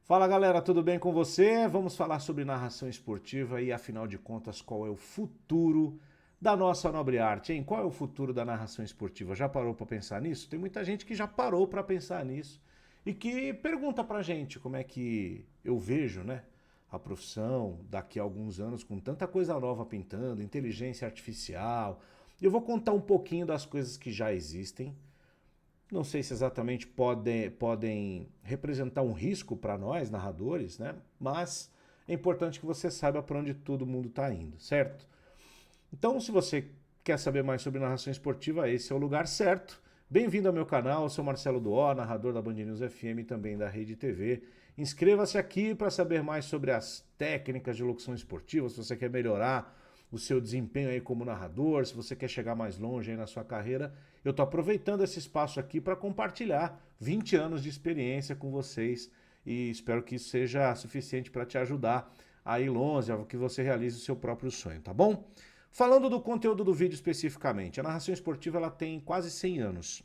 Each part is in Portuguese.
Fala galera, tudo bem com você? Vamos falar sobre narração esportiva e afinal de contas qual é o futuro da nossa nobre arte, hein? Qual é o futuro da narração esportiva? Já parou para pensar nisso? Tem muita gente que já parou para pensar nisso e que pergunta pra gente como é que eu vejo, né, a profissão daqui a alguns anos com tanta coisa nova pintando, inteligência artificial. Eu vou contar um pouquinho das coisas que já existem. Não sei se exatamente podem representar um risco para nós, narradores, né? Mas é importante que você saiba para onde todo mundo está indo, certo? Então, se você quer saber mais sobre narração esportiva, esse é o lugar certo. Bem-vindo ao meu canal, eu sou Marcelo Duó, narrador da Band News FM e também da Rede TV. Inscreva-se aqui para saber mais sobre as técnicas de locução esportiva, se você quer melhorar o seu desempenho aí como narrador, se você quer chegar mais longe aí na sua carreira. Eu estou aproveitando esse espaço aqui para compartilhar 20 anos de experiência com vocês e espero que isso seja suficiente para te ajudar a ir longe, a que você realize o seu próprio sonho, tá bom? Falando do conteúdo do vídeo especificamente, a narração esportiva ela tem quase 100 anos.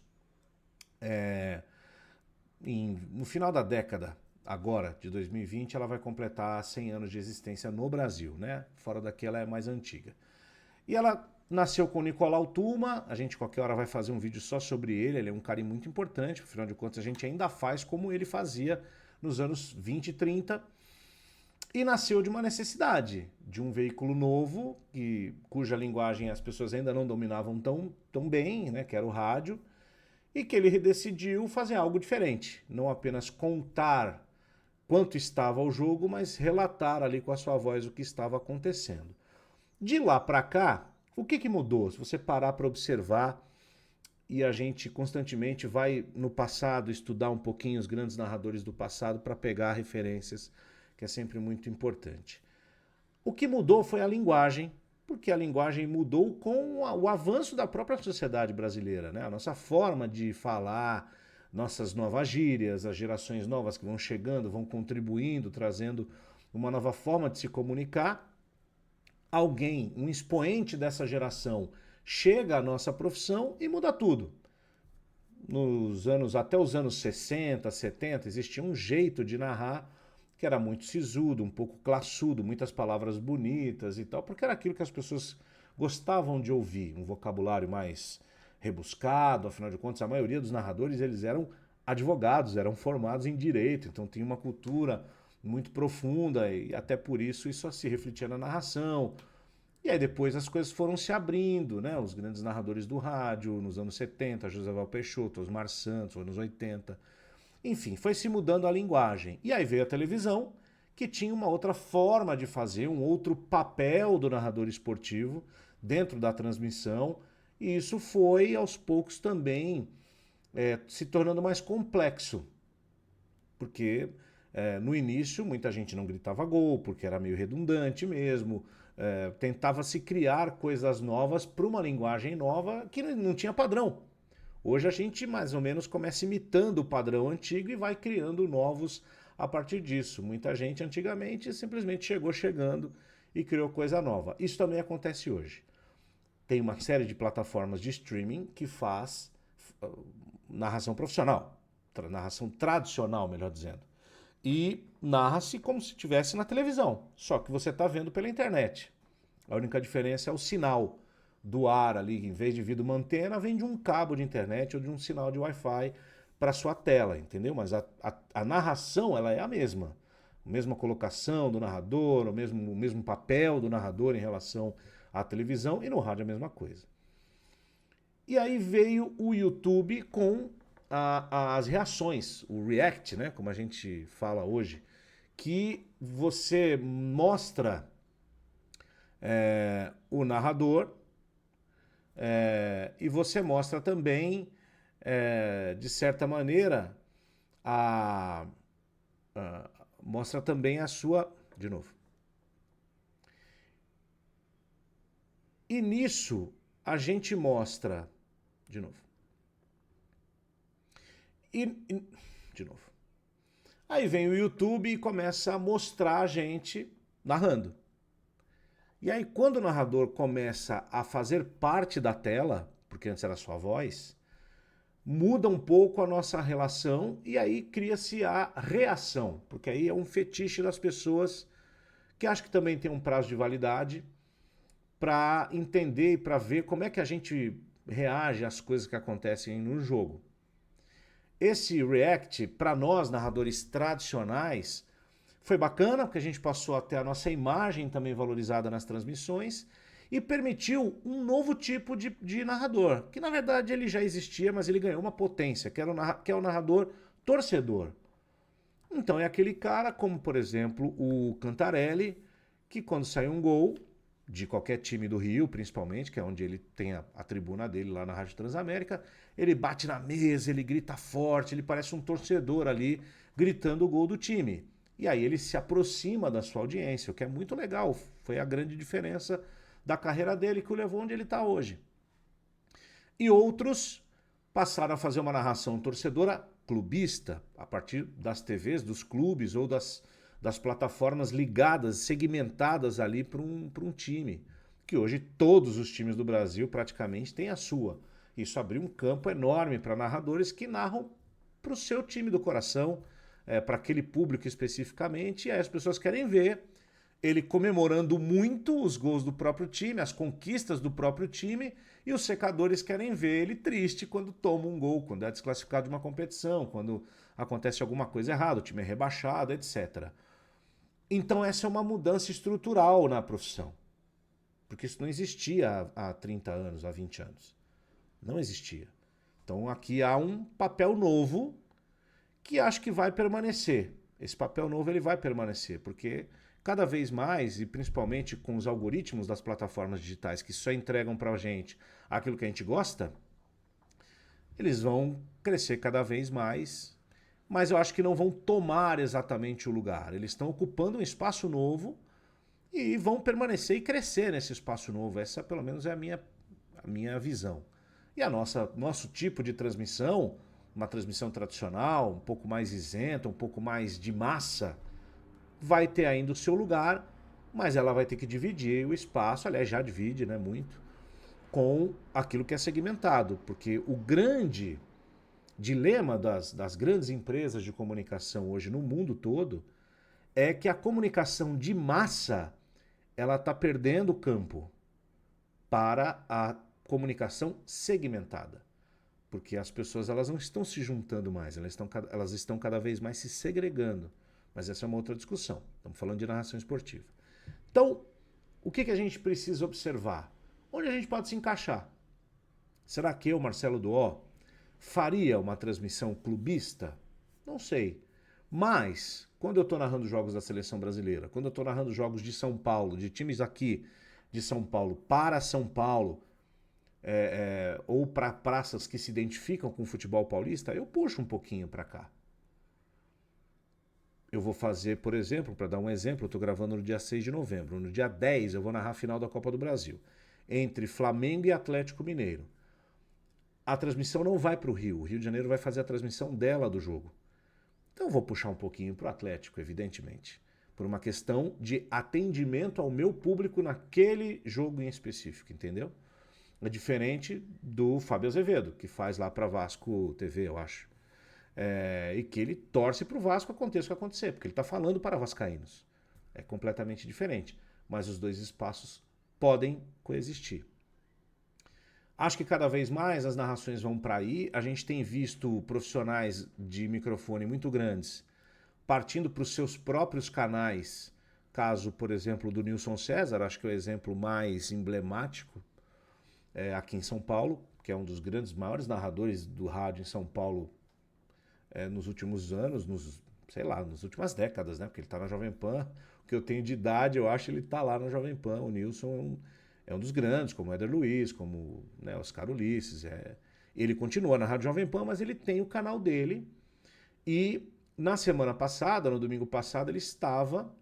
No final da década, agora, de 2020, ela vai completar 100 anos de existência no Brasil, né? Fora daqui ela é mais antiga. E ela nasceu com o Nicolau Tuma, a gente qualquer hora vai fazer um vídeo só sobre ele é um cara muito importante, afinal de contas a gente ainda faz como ele fazia nos anos 20 e 30, e nasceu de uma necessidade, de um veículo novo, cuja linguagem as pessoas ainda não dominavam tão bem, né, que era o rádio, e que ele decidiu fazer algo diferente, não apenas contar quanto estava o jogo, mas relatar ali com a sua voz o que estava acontecendo. De lá para cá, o que mudou? Se você parar para observar, e a gente constantemente vai no passado estudar um pouquinho os grandes narradores do passado para pegar referências, que é sempre muito importante. O que mudou foi a linguagem, porque a linguagem mudou com o avanço da própria sociedade brasileira, né? A nossa forma de falar, nossas novas gírias, as gerações novas que vão chegando, vão contribuindo, trazendo uma nova forma de se comunicar. Alguém, um expoente dessa geração, chega à nossa profissão e muda tudo. Até os anos 60, 70, existia um jeito de narrar que era muito sisudo, um pouco classudo, muitas palavras bonitas e tal, porque era aquilo que as pessoas gostavam de ouvir, um vocabulário mais rebuscado, afinal de contas a maioria dos narradores eles eram advogados, eram formados em direito, então tinha uma cultura muito profunda e até por isso se refletia na narração. E aí depois as coisas foram se abrindo, né? Os grandes narradores do rádio, nos anos 70, José Val Peixoto, Osmar Santos, anos 80. Enfim, foi se mudando a linguagem. E aí veio a televisão, que tinha uma outra forma de fazer, um outro papel do narrador esportivo dentro da transmissão. E isso foi, aos poucos, também se tornando mais complexo. Porque no início muita gente não gritava gol, porque era meio redundante mesmo. Tentava se criar coisas novas para uma linguagem nova que não tinha padrão. Hoje a gente mais ou menos começa imitando o padrão antigo e vai criando novos a partir disso. Muita gente antigamente simplesmente chegando e criou coisa nova. Isso também acontece hoje. Tem uma série de plataformas de streaming que faz narração profissional, narração tradicional, melhor dizendo. E narra-se como se estivesse na televisão, só que você está vendo pela internet. A única diferença é o sinal do ar ali, em vez de vir de uma antena, vem de um cabo de internet ou de um sinal de Wi-Fi para sua tela, entendeu? Mas a narração ela é a mesma. A mesma colocação do narrador, o mesmo papel do narrador em relação à televisão, e no rádio a mesma coisa. E aí veio o YouTube com as reações, o react, né, como a gente fala hoje, que você mostra o narrador e você mostra também, de certa maneira, mostra também a sua... De novo. E nisso a gente mostra... De novo. De novo. Aí vem o YouTube e começa a mostrar a gente narrando. E aí quando o narrador começa a fazer parte da tela, porque antes era sua voz, muda um pouco a nossa relação e aí cria-se a reação, porque aí é um fetiche das pessoas que acho que também tem um prazo de validade para entender e para ver como é que a gente reage às coisas que acontecem no jogo. Esse react, para nós, narradores tradicionais, foi bacana, porque a gente passou a ter a nossa imagem também valorizada nas transmissões e permitiu um novo tipo de narrador, que na verdade ele já existia, mas ele ganhou uma potência, que é o narrador torcedor. Então é aquele cara, como por exemplo o Cantarelli, que quando sai um gol, de qualquer time do Rio, principalmente, que é onde ele tem a tribuna dele lá na Rádio Transamérica, ele bate na mesa, ele grita forte, ele parece um torcedor ali gritando o gol do time. E aí ele se aproxima da sua audiência, o que é muito legal. Foi a grande diferença da carreira dele que o levou onde ele está hoje. E outros passaram a fazer uma narração torcedora clubista, a partir das TVs, dos clubes ou das plataformas ligadas, segmentadas ali para um time. Que hoje todos os times do Brasil praticamente têm a sua. Isso abriu um campo enorme para narradores que narram para o seu time do coração, para aquele público especificamente, e aí as pessoas querem ver ele comemorando muito os gols do próprio time, as conquistas do próprio time, e os secadores querem ver ele triste quando toma um gol, quando é desclassificado de uma competição, quando acontece alguma coisa errada, o time é rebaixado, etc. Então essa é uma mudança estrutural na profissão, porque isso não existia há 30 anos, há 20 anos. Não existia. Então aqui há um papel novo que acho que vai permanecer. Esse papel novo ele vai permanecer, porque cada vez mais, e principalmente com os algoritmos das plataformas digitais que só entregam para a gente aquilo que a gente gosta, eles vão crescer cada vez mais, mas eu acho que não vão tomar exatamente o lugar. Eles estão ocupando um espaço novo e vão permanecer e crescer nesse espaço novo. Essa, pelo menos, é a minha visão. E nosso tipo de transmissão, uma transmissão tradicional, um pouco mais isenta, um pouco mais de massa, vai ter ainda o seu lugar, mas ela vai ter que dividir o espaço, aliás, já divide, né, muito, com aquilo que é segmentado, porque o grande dilema das grandes empresas de comunicação hoje no mundo todo é que a comunicação de massa ela está perdendo campo para a comunicação segmentada, porque as pessoas elas não estão se juntando mais, elas estão cada vez mais se segregando. Mas essa é uma outra discussão. Estamos falando de narração esportiva. Então, o que a gente precisa observar? Onde a gente pode se encaixar? Será que eu, Marcelo Duó, faria uma transmissão clubista? Não sei. Mas, quando eu estou narrando jogos da seleção brasileira, quando eu estou narrando jogos de São Paulo, de times aqui de São Paulo para São Paulo, ou para praças que se identificam com o futebol paulista, eu puxo um pouquinho para cá. Eu vou fazer, por exemplo, para dar um exemplo, eu estou gravando no dia 6 de novembro. No dia 10 eu vou narrar a final da Copa do Brasil, entre Flamengo e Atlético Mineiro. A transmissão não vai para o Rio de Janeiro vai fazer a transmissão dela do jogo. Então eu vou puxar um pouquinho para o Atlético, evidentemente, por uma questão de atendimento ao meu público naquele jogo em específico, entendeu? É diferente do Fábio Azevedo, que faz lá para Vasco TV, eu acho. E que ele torce para o Vasco aconteça o que acontecer, porque ele está falando para vascaínos. É completamente diferente. Mas os dois espaços podem coexistir. Acho que cada vez mais as narrações vão para aí. A gente tem visto profissionais de microfone muito grandes partindo para os seus próprios canais. Caso, por exemplo, do Nilson César, acho que é o exemplo mais emblemático aqui em São Paulo, que é um dos grandes, maiores narradores do rádio em São Paulo nos últimos anos, nas últimas décadas, né? Porque ele está na Jovem Pan. O que eu tenho de idade, eu acho que ele está lá na Jovem Pan. O Nilson é um dos grandes, como o Éder Luiz, como Oscar Ulisses. Ele continua na Rádio Jovem Pan, mas ele tem o canal dele. E na semana passada, no domingo passado, ele estava...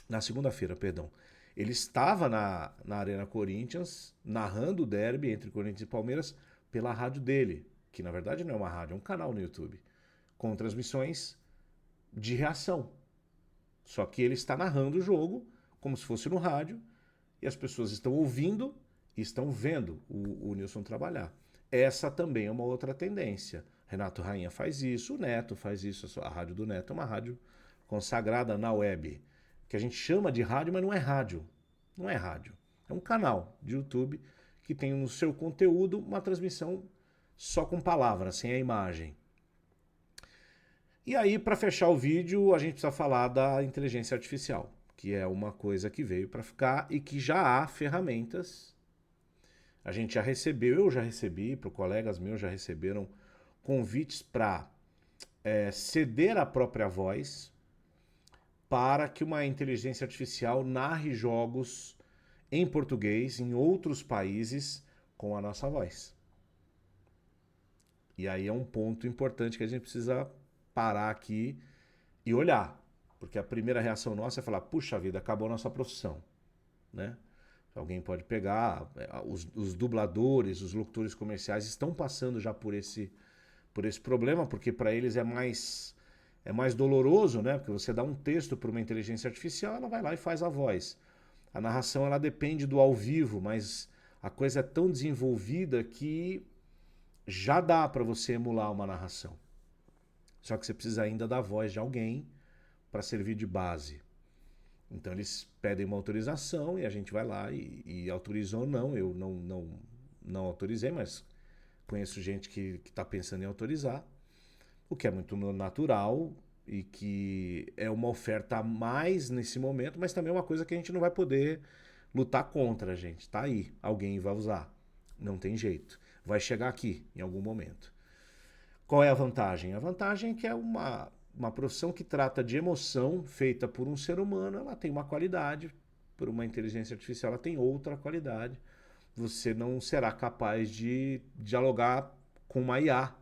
Na segunda-feira, perdão. Ele estava na Arena Corinthians, narrando o derby entre Corinthians e Palmeiras pela rádio dele, que na verdade não é uma rádio, é um canal no YouTube, com transmissões de reação. Só que ele está narrando o jogo como se fosse no rádio e as pessoas estão ouvindo e estão vendo o Nilson trabalhar. essa também é uma outra tendência. Renato Rainha faz isso, o Neto faz isso. A rádio do Neto é uma rádio consagrada na web, que a gente chama de rádio, mas não é rádio. Não é rádio. É um canal de YouTube que tem no seu conteúdo uma transmissão só com palavras, sem a imagem. E aí, para fechar o vídeo, a gente precisa falar da inteligência artificial, que é uma coisa que veio para ficar e que já há ferramentas. A gente já recebeu, eu já recebi, para colegas meus já receberam convites para ceder a própria voz para que uma inteligência artificial narre jogos em português em outros países com a nossa voz. E aí é um ponto importante que a gente precisa parar aqui e olhar. Porque a primeira reação nossa é falar, puxa vida, acabou a nossa profissão. Né? Alguém pode pegar, os dubladores, os locutores comerciais estão passando já por esse problema, porque para eles é mais doloroso, né? Porque você dá um texto para uma inteligência artificial, ela vai lá e faz a voz. A narração ela depende do ao vivo, mas a coisa é tão desenvolvida que já dá para você emular uma narração. Só que você precisa ainda da voz de alguém para servir de base. Então eles pedem uma autorização e a gente vai lá e autoriza ou não. Eu não autorizei, mas conheço gente que está pensando em autorizar, o que é muito natural e que é uma oferta a mais nesse momento, mas também é uma coisa que a gente não vai poder lutar contra, gente. Tá aí, alguém vai usar. Não tem jeito. Vai chegar aqui em algum momento. Qual é a vantagem? A vantagem é que é uma profissão que trata de emoção feita por um ser humano, ela tem uma qualidade, por uma inteligência artificial ela tem outra qualidade. Você não será capaz de dialogar com uma IA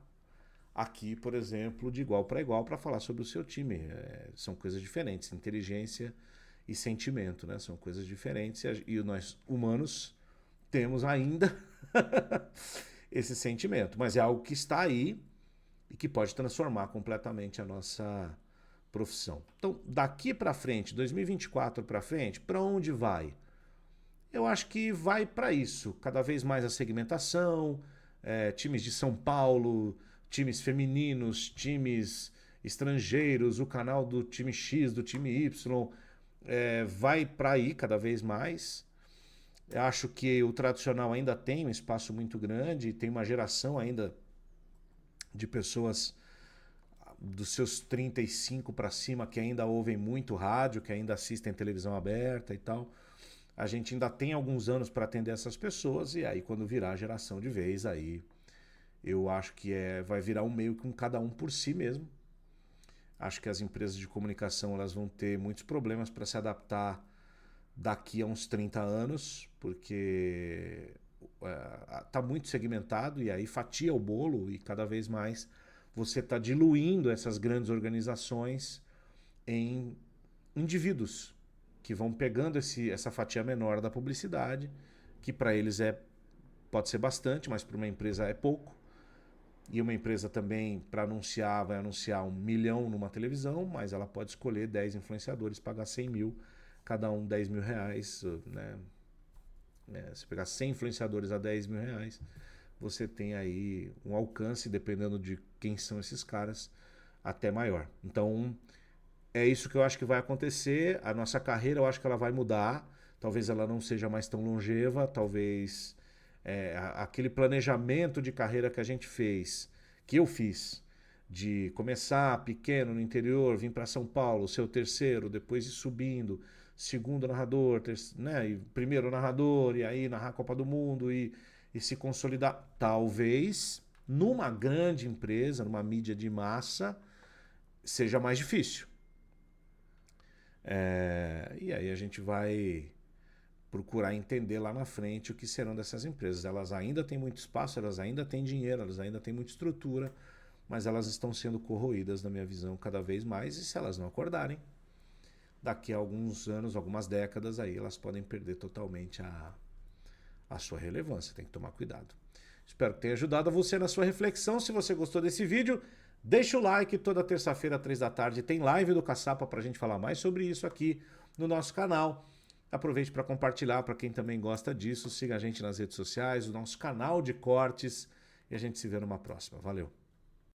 aqui, por exemplo, de igual para falar sobre o seu time. São coisas diferentes, inteligência e sentimento, né? São coisas diferentes e nós humanos temos ainda esse sentimento, mas é algo que está aí e que pode transformar completamente a nossa profissão. Então, daqui para frente, 2024 para frente, para onde vai? Eu acho que vai para isso, cada vez mais a segmentação, times de São Paulo, times femininos, times estrangeiros, o canal do time X, do time Y, vai para aí cada vez mais. Eu acho que o tradicional ainda tem um espaço muito grande, tem uma geração ainda de pessoas dos seus 35 para cima que ainda ouvem muito rádio, que ainda assistem televisão aberta e tal. A gente ainda tem alguns anos para atender essas pessoas e aí quando virar a geração de vez, aí eu acho que vai virar um meio que um cada um por si mesmo. Acho que as empresas de comunicação elas vão ter muitos problemas para se adaptar daqui a uns 30 anos, porque está muito segmentado e aí fatia o bolo e cada vez mais você está diluindo essas grandes organizações em indivíduos que vão pegando essa fatia menor da publicidade, que para eles pode ser bastante, mas para uma empresa é pouco. E uma empresa também, para anunciar, vai anunciar 1 milhão numa televisão, mas ela pode escolher 10 influenciadores, pagar 100 mil, cada um 10 mil reais. Né? Se pegar 100 influenciadores a 10 mil reais, você tem aí um alcance, dependendo de quem são esses caras, até maior. Então, é isso que eu acho que vai acontecer. A nossa carreira, eu acho que ela vai mudar. Talvez ela não seja mais tão longeva, talvez aquele planejamento de carreira que a gente fez, que eu fiz, de começar pequeno no interior, vir para São Paulo, ser o terceiro, depois ir subindo, segundo narrador, né, e primeiro narrador, e aí narrar a Copa do Mundo e se consolidar. Talvez numa grande empresa, numa mídia de massa, seja mais difícil. E aí a gente vai procurar entender lá na frente o que serão dessas empresas. Elas ainda têm muito espaço, elas ainda têm dinheiro, elas ainda têm muita estrutura, mas elas estão sendo corroídas, na minha visão, cada vez mais, e se elas não acordarem, daqui a alguns anos, algumas décadas, aí elas podem perder totalmente a sua relevância. Tem que tomar cuidado. Espero que tenha ajudado a você na sua reflexão. Se você gostou desse vídeo, deixa o like. Toda terça-feira, 3 da tarde, tem live do Caçapa para a gente falar mais sobre isso aqui no nosso canal. Aproveite para compartilhar para quem também gosta disso. Siga a gente nas redes sociais, o nosso canal de cortes e a gente se vê numa próxima. Valeu!